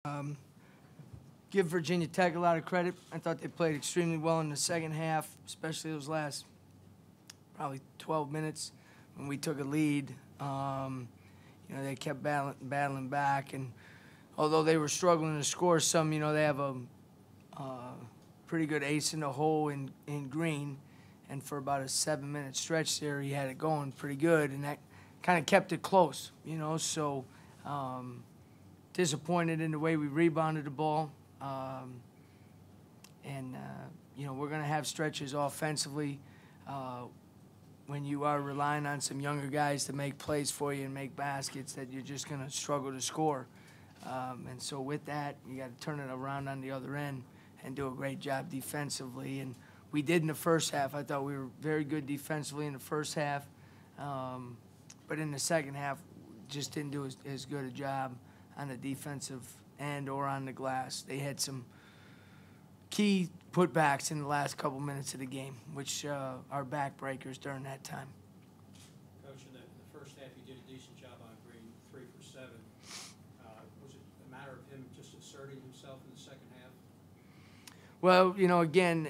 Um, give Virginia Tech a lot of credit. I thought they played extremely well in the second half, especially those last probably 12 minutes when we took a lead. They kept battling back, and although they were struggling to score some, they have a pretty good ace in the hole in Green, and for about a 7-minute stretch there, he had it going pretty good, and that kind of kept it close, so disappointed in the way we rebounded the ball. We're going to have stretches offensively when you are relying on some younger guys to make plays for you and make baskets that you're just going to struggle to score. And so with that, you got to turn it around on the other end and do a great job defensively. And we did in the first half. I thought we were very good defensively in the first half. But in the second half, just didn't do as good a job on the defensive end or on the glass. They had some key putbacks in the last couple minutes of the game, which are backbreakers during that time. Coach, in the first half, you did a decent job on Green, 3 for 7. Was it a matter of him just asserting himself in the second half? Well, again,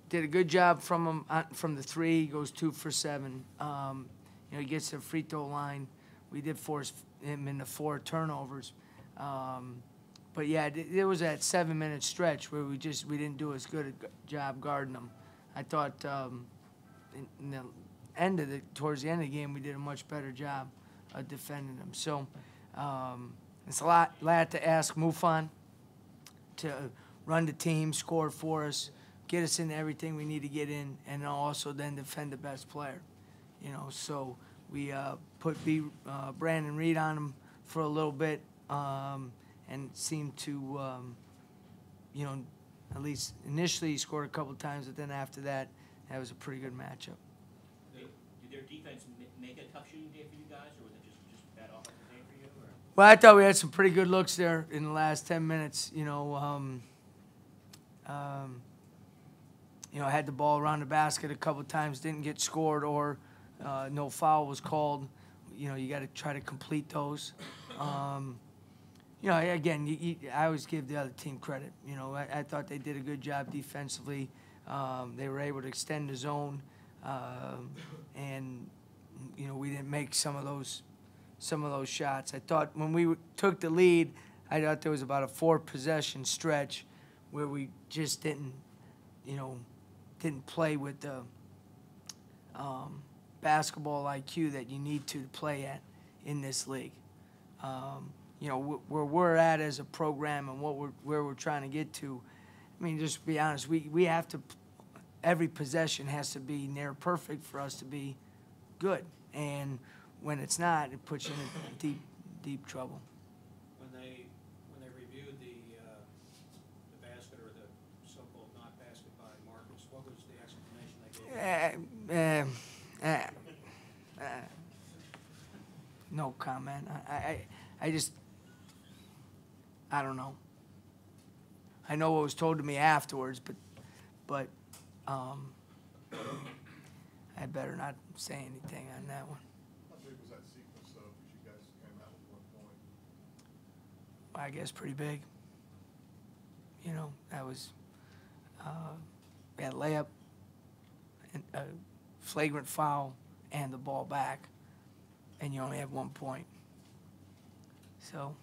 did a good job from him from the 3. He goes 2 for 7. He gets to the free throw line. We did force him into 4 turnovers. But yeah, there was that 7-minute stretch where we didn't do as good a job guarding them. I thought towards the end of the game, we did a much better job of defending them. So it's a lot to ask Mufon to run the team, score for us, get us into everything we need to get in, and also then defend the best player. So we put Brandon Reed on him for a little bit. And seemed to, at least initially he scored a couple of times, but then after that, that was a pretty good matchup. Did their defense make it a tough shooting day for you guys, or was it just bad offensive day for you? Or? Well, I thought we had some pretty good looks there in the last 10 minutes. Had the ball around the basket a couple of times, didn't get scored, or no foul was called. You got to try to complete those. Again, I always give the other team credit. I thought they did a good job defensively. They were able to extend the zone, and we didn't make some of those shots. I thought when we took the lead, I thought there was about a 4-possession stretch where we just didn't play with the basketball IQ that you need to play at in this league. Where we're at as a program and where we're trying to get to. I mean, just to be honest, we have to. Every possession has to be near perfect for us to be good, and when it's not, it puts you in deep trouble. When they reviewed the basket or the so-called not basket by Marcus, what was the explanation they gave? No comment. I don't know. I know what was told to me afterwards, but I better not say anything on that one. How big was that sequence, though, because you guys came out with 1 point? I guess pretty big. That was we had layup, and a flagrant foul, and the ball back, and you only have 1 point. So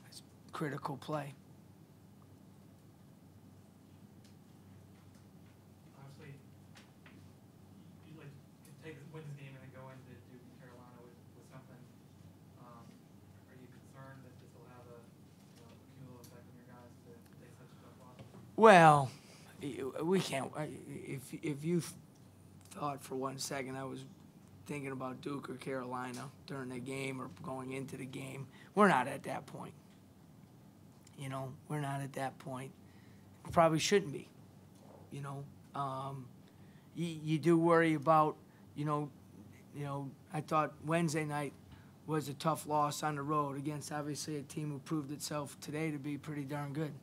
it's critical play. Obviously, you like to win this game and then go into Duke and Carolina with something. Are you concerned that this will have a cumulative effect on your guys to take such a tough loss? Well, we can't. If you thought for 1 second I was thinking about Duke or Carolina during the game or going into the game, we're not at that point. We're not at that point. We probably shouldn't be. You do worry about, I thought Wednesday night was a tough loss on the road against obviously a team who proved itself today to be pretty darn good.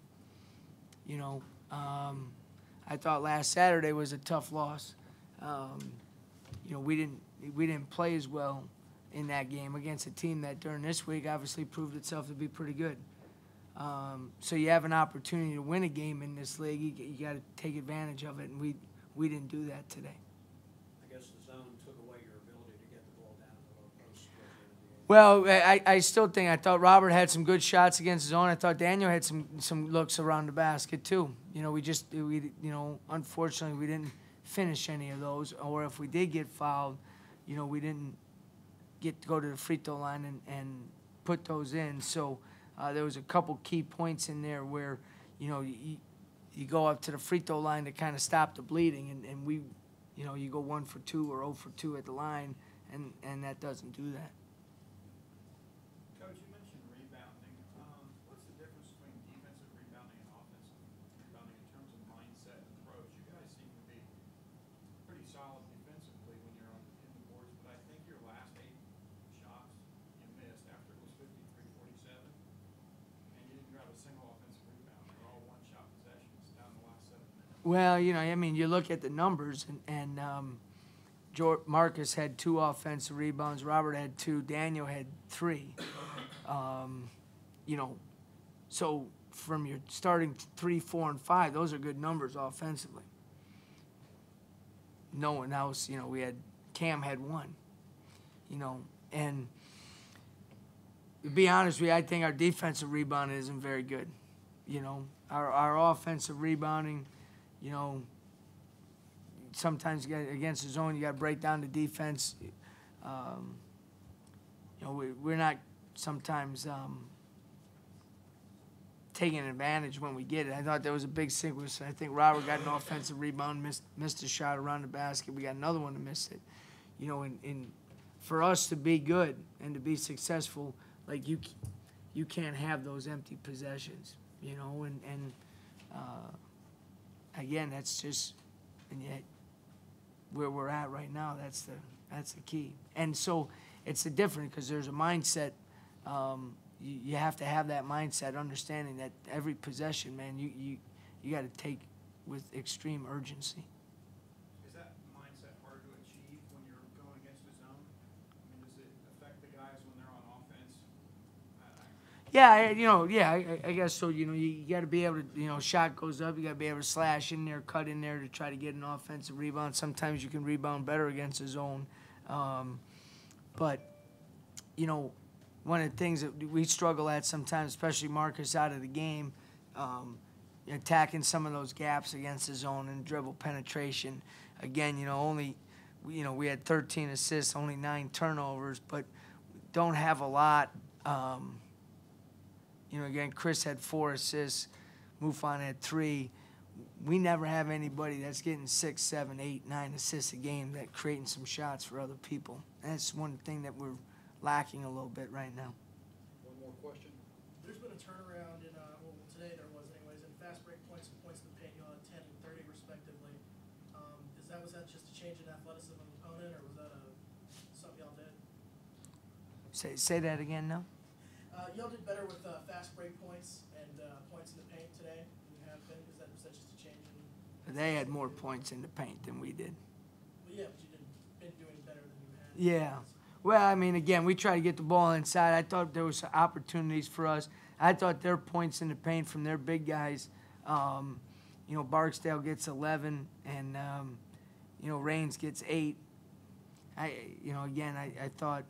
I thought last Saturday was a tough loss. We didn't play as well in that game against a team that during this week obviously proved itself to be pretty good. So you have an opportunity to win a game in this league. You got to take advantage of it, and we didn't do that today. I guess the zone took away your ability to get the ball down to the low post towards the end of the game. Well, I still think, I thought Robert had some good shots against his own. I thought Daniel had some looks around the basket too. You know, unfortunately we didn't finish any of those, or if we did get fouled, you know, we didn't get to go to the free throw line and put those in. So there was a couple key points in there where, you know, you go up to the free throw line to kind of stop the bleeding, and we, you know, you go 1 for 2 or 0 for 2 at the line, and that doesn't do that. Coach, you mentioned rebounding. What's the difference between defensive rebounding and offensive rebounding in terms of mindset and approach? You guys seem to be pretty solid defensively when you're in the boards, but I think your last 8 shots you missed after it was 53-47, and you didn't grab a single offensive rebound. They're all one-shot possessions down the last 7 minutes. Well, you know, I mean, you look at the numbers, and Marcus had 2 offensive rebounds, Robert had 2, Daniel had 3. You know, so from your starting 3, 4, and 5, those are good numbers offensively. No one else, you know, Cam had 1, you know, and to be honest with you, I think our defensive rebounding isn't very good. You know, our offensive rebounding, you know, sometimes against the zone, you got to break down the defense. You know, we're not sometimes taking advantage when we get it. I thought there was a big sequence. I think Robert got an offensive rebound, missed a shot around the basket. We got another one to miss it. You know, for us to be good and to be successful, like you can't have those empty possessions. You know, and again, that's just, and yet where we're at right now, that's the key. And so it's the difference, because there's a mindset. You have to have that mindset, understanding that every possession, man, you got to take with extreme urgency. Is that mindset hard to achieve when you're going against the zone? I mean, does it affect the guys when they're on offense? Yeah, you know, yeah, I guess so. You know, you got to be able to, you know, shot goes up, you got to be able to slash in there, cut in there to try to get an offensive rebound. Sometimes you can rebound better against the zone. But, you know, one of the things that we struggle at sometimes, especially Marcus out of the game, attacking some of those gaps against the zone and dribble penetration. Again, you know, we had 13 assists, only 9 turnovers, but don't have a lot. You know, again, Chris had 4 assists, Mufon had 3. We never have anybody that's getting 6, 7, 8, 9 assists a game that creating some shots for other people. That's one thing that we're lacking a little bit right now. One more question. There's been a turnaround in, well, today there was anyways, in fast break points and points to the paint. You all had 10 and 30 respectively. Was that just a change in athleticism of the opponent, or was that something y'all did? Say that again now? Y'all did better with fast break points and points in the paint today than you have been. Was that just a change in? They had more points in the paint than we did. Well, yeah, but you didn't do any better than you had. Yeah. Well, I mean, again, we try to get the ball inside. I thought there was opportunities for us. I thought their points in the paint from their big guys, you know, Barksdale gets 11, and, you know, Raines gets 8. You know, again, I thought,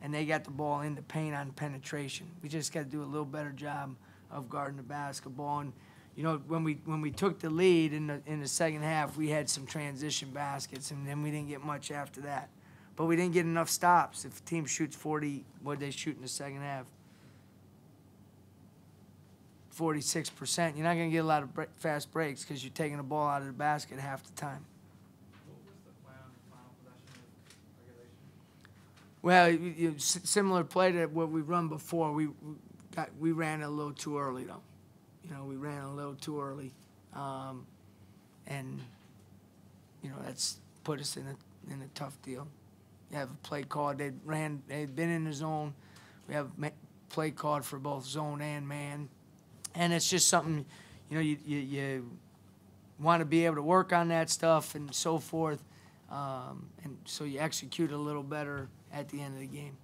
and they got the ball in the paint on penetration. We just got to do a little better job of guarding the basketball. And, you know, when we took the lead in the second half, we had some transition baskets, and then we didn't get much after that. But we didn't get enough stops. If a team shoots 40, what did they shoot in the second half? 46%. You're not going to get a lot of fast breaks because you're taking the ball out of the basket half the time. What was the plan on the final possession of regulation? Well, similar play to what we run before. We ran a little too early, though. You know, we ran a little too early, and you know that's put us in a tough deal. You have a play called. They'd been in the zone. We have play called for both zone and man, and it's just something, you know, you want to be able to work on that stuff and so forth, and so you execute a little better at the end of the game.